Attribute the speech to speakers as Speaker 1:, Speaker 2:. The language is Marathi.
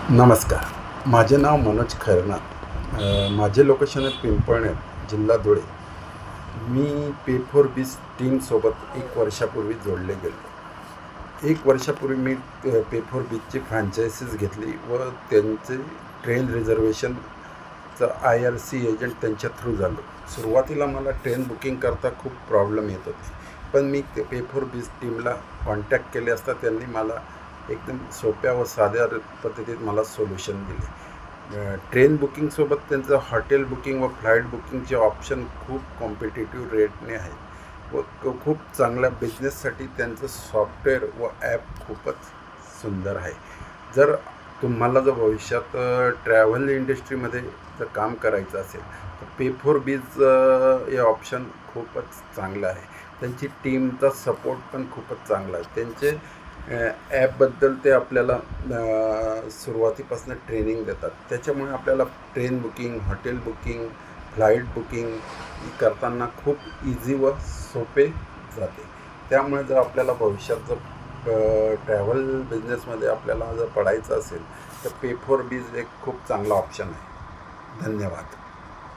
Speaker 1: नमस्कार. माझे नाव मनोज खैरनार. माझे लोकेशन आहे पिंपळनेर, जिल्हा धुळे. मी पे4बीज टीमसोबत 1 वर्षापूर्वी जोडले गेलो. 1 वर्षापूर्वी मी पे4बीजची फ्रँचायसीज घेतली व त्यांचे ट्रेन रिझर्वेशनचं IRC एजंट त्यांच्या थ्रू झालो. सुरुवातीला मला ट्रेन बुकिंग करता खूप प्रॉब्लेम येत होते, पण मी ते पे4बीज टीमला कॉन्टॅक्ट केले असता त्यांनी मला एकदम सोप्या व साध्या पद्धतीत मला सोल्युशन दिले. ट्रेन बुकिंगसोबत त्यांचं हॉटेल बुकिंग व फ्लाईट बुकिंगचे ऑप्शन खूप कॉम्पिटिटिव्ह रेटने आहे व खूप चांगल्या बिझनेससाठी त्यांचं सॉफ्टवेअर व ॲप खूपच सुंदर आहे. जर तुम्हाला जर भविष्यात ट्रॅव्हल इंडस्ट्रीमध्ये जर काम करायचं असेल तर पे4बीज हे ऑप्शन खूपच चांगलं आहे. त्यांची टीमचा सपोर्ट पण खूपच चांगला आहे. त्यांचे ॲपबद्दल ते आपल्याला सुरुवातीपासून ट्रेनिंग देतात. त्याच्यामुळे आपल्याला train booking, hotel booking, flight booking करताना खूप इझी व सोपे जाते. त्यामुळे जर आपल्याला भविष्यात जर ट्रॅव्हल बिझनेसमध्ये आपल्याला जर पडायचं असेल तर पे4बीज एक खूप चांगला ऑप्शन आहे. धन्यवाद.